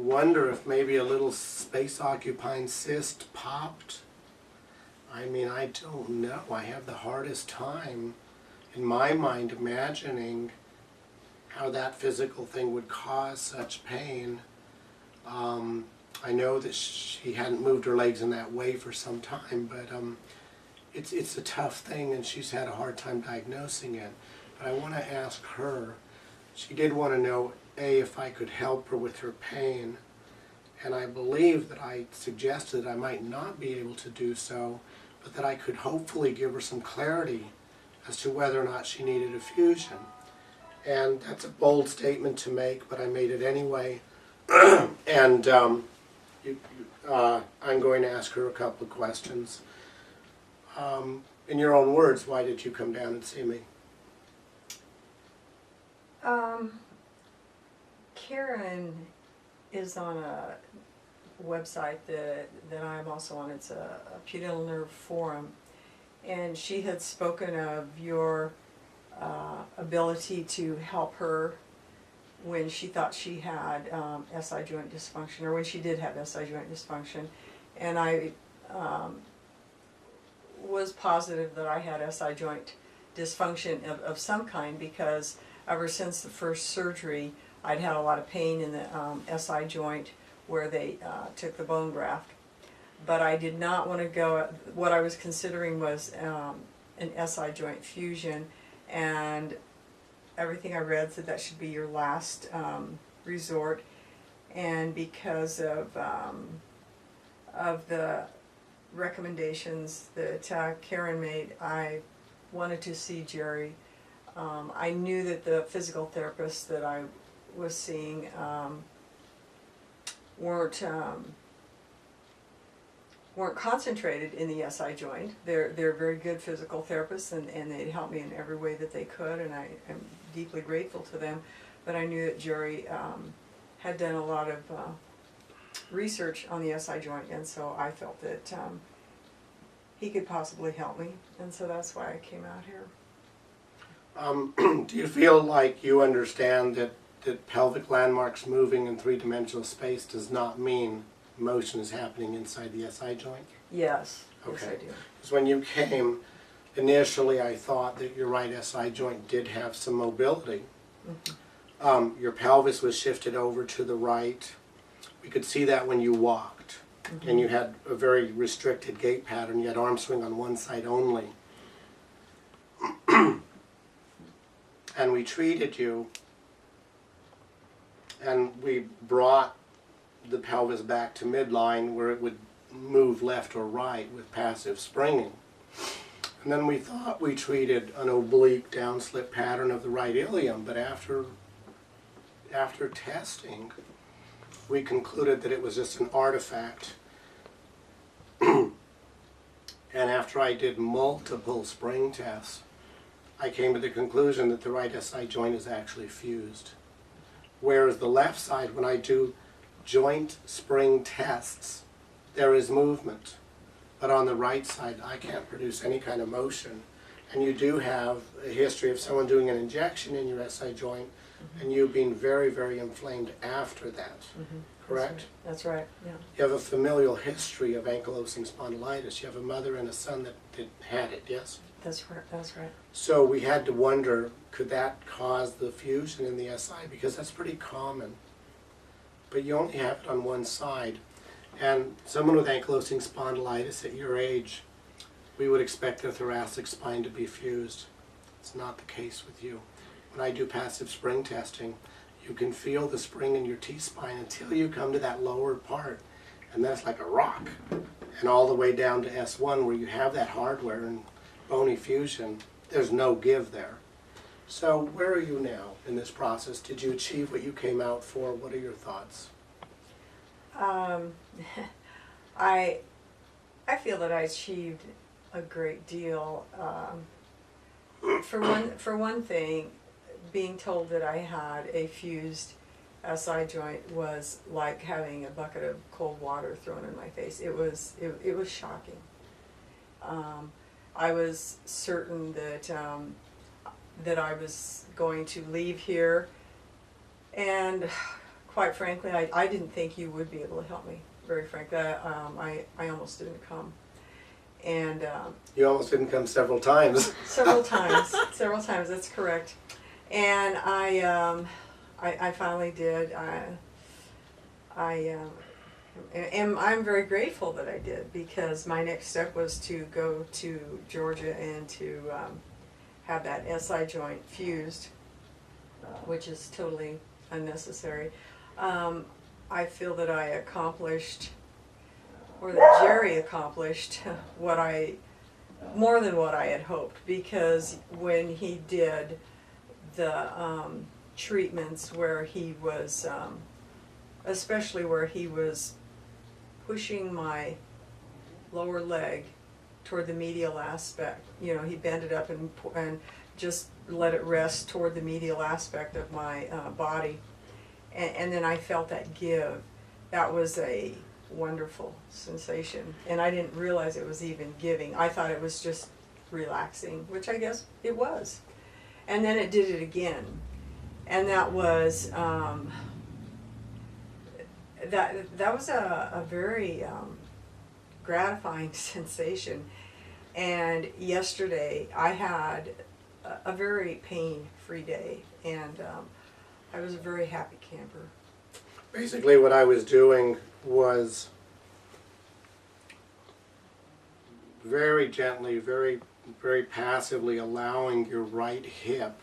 wonder if maybe a little space-occupying cyst popped. I mean, I don't know. I have the hardest time in my mind imagining how that physical thing would cause such pain. I know that she hadn't moved her legs in that way for some time, but it's a tough thing, and she's had a hard time diagnosing it. But I want to ask her. She did want to know, A, if I could help her with her pain, and I believe that I suggested that I might not be able to do so, but that I could hopefully give her some clarity as to whether or not she needed a fusion. And that's a bold statement to make, but I made it anyway. And I'm going to ask her a couple of questions. In your own words, why did you come down and see me? Karen is on a website that I'm also on. It's a Pudendal Nerve Forum, and she had spoken of your ability to help her when she thought she had SI joint dysfunction, or when she did have SI joint dysfunction, and I was positive that I had SI joint dysfunction of some kind, because ever since the first surgery I'd had a lot of pain in the SI joint where they took the bone graft. But I did not want to go, what I was considering was an SI joint fusion, and everything I read said that should be your last resort. And because of the recommendations that Karen made, I wanted to see Jerry. I knew that the physical therapists that I was seeing weren't concentrated in the SI joint. They're very good physical therapists, and they'd helped me in every way that they could, and I am deeply grateful to them. But I knew that Jerry had done a lot of research on the SI joint, and so I felt that he could possibly help me, and so that's why I came out here. Do you feel like you understand that pelvic landmarks moving in three-dimensional space does not mean motion is happening inside the SI joint? Yes. Okay. Yes, I do. Because when you came, initially I thought that your right SI joint did have some mobility. Mm-hmm. Your pelvis was shifted over to the right. We could see that when you walked. Mm-hmm. And you had a very restricted gait pattern. You had arm swing on one side only. And we treated you, and we brought the pelvis back to midline where it would move left or right with passive springing. And then we thought we treated an oblique downslip pattern of the right ilium, but after testing, we concluded that it was just an artifact. And after I did multiple spring tests, I came to the conclusion that the right SI joint is actually fused. Whereas the left side, when I do joint spring tests, there is movement. But on the right side, I can't produce any kind of motion. And you do have a history of someone doing an injection in your SI joint, mm-hmm. and you being very, very inflamed after that. Mm-hmm. Correct? That's right, yeah. You have a familial history of ankylosing spondylitis. You have a mother and a son that had it, yes? That's right, that's right. So we had to wonder, could that cause the fusion in the SI? Because that's pretty common. But you only have it on one side. And someone with ankylosing spondylitis at your age, we would expect their thoracic spine to be fused. It's not the case with you. When I do passive spring testing, you can feel the spring in your T-spine until you come to that lower part. And that's like a rock. And all the way down to S1 where you have that hardware and bony fusion, there's no give there. So where are you now in this process? Did you achieve what you came out for? What are your thoughts? I feel that I achieved a great deal. For one thing, being told that I had a fused SI joint was like having a bucket of cold water thrown in my face. It was shocking. I was certain that that I was going to leave here, and quite frankly, I didn't think you would be able to help me, very frankly. I almost didn't come. And You almost didn't come several times. several times, that's correct. And I finally did. And I'm very grateful that I did, because my next step was to go to Georgia and to have that SI joint fused, which is totally unnecessary. I feel that I accomplished, or that Jerry accomplished, more than what I had hoped, because when he did the treatments where he was, especially where he was pushing my lower leg toward the medial aspect, you know, he bent it up and just let it rest toward the medial aspect of my body, and then I felt that give. That was a wonderful sensation, and I didn't realize it was even giving. I thought it was just relaxing, which I guess it was. And then it did it again, and that was that was a very gratifying sensation. And yesterday I had a very pain-free day, and I was a very happy camper. Basically what I was doing was very gently, very passively allowing your right hip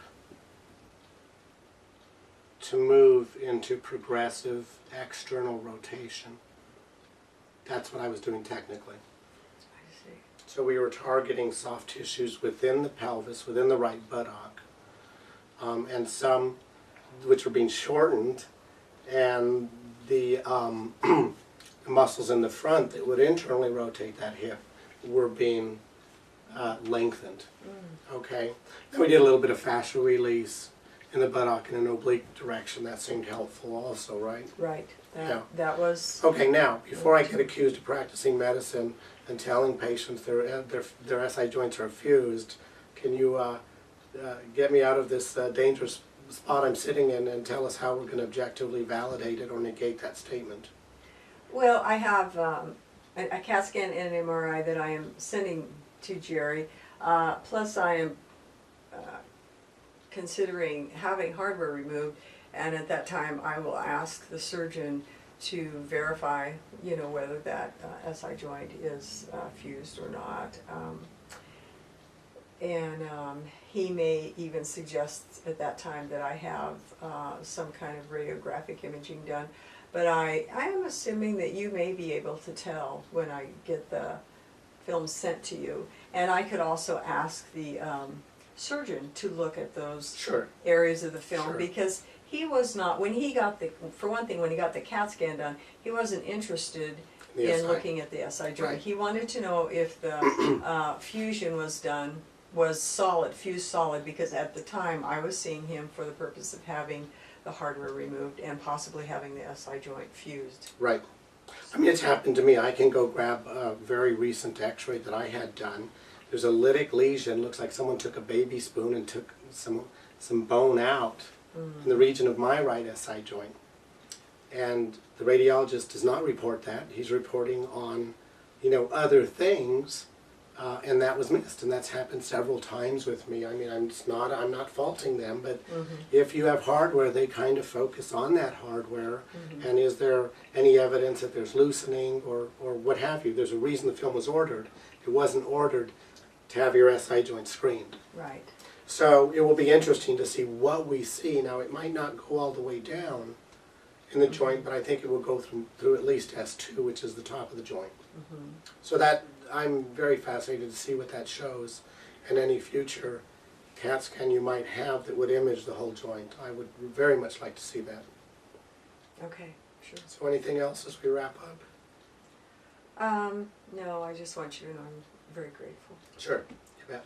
to move into progressive external rotation. That's what I was doing technically. I see. So we were targeting soft tissues within the pelvis, within the right buttock, and some which were being shortened, and the muscles in the front that would internally rotate that hip were being lengthened. Okay. Then we did a little bit of fascia release in the buttock in an oblique direction. That seemed helpful also, right? Right. Yeah. That was. Okay, now, before I get accused of practicing medicine and telling patients their SI joints are fused, can you get me out of this dangerous spot I'm sitting in and tell us how we're going to objectively validate it or negate that statement? Well, I have a CAT scan and an MRI that I am sending to Jerry. Plus I am considering having hardware removed, and at that time I will ask the surgeon to verify, you know, whether that SI joint is fused or not. He may even suggest at that time that I have some kind of radiographic imaging done. But I am assuming that you may be able to tell when I get the film sent to you. And I could also ask the surgeon to look at those areas of the film, because he was not, when he got the, for one thing, when he got the CAT scan done, he wasn't interested in looking at the SI joint. Right. He wanted to know if the fusion was done, was solid, fused solid, because at the time I was seeing him for the purpose of having the hardware removed and possibly having the SI joint fused. Right. I mean, it's happened to me. I can go grab a very recent x-ray that I had done. There's a lytic lesion. Looks like someone took a baby spoon and took some bone out in the region of my right SI joint. And the radiologist does not report that. He's reporting on, you know, other things, and that was missed. And that's happened several times with me. I mean, I'm not faulting them, but if you have hardware, they kind of focus on that hardware. And is there any evidence that there's loosening or what have you? There's a reason the film was ordered. It wasn't ordered to have your SI joint screened. Right. So it will be interesting to see what we see. Now, it might not go all the way down in the joint, but I think it will go through at least S2, which is the top of the joint. So that, I'm very fascinated to see what that shows, and any future CAT scan you might have that would image the whole joint. I would very much like to see that. Okay, sure. So anything else as we wrap up? No, I just want you to know I'm very grateful. Sure, you bet.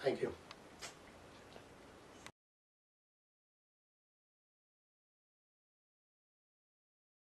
Thank you.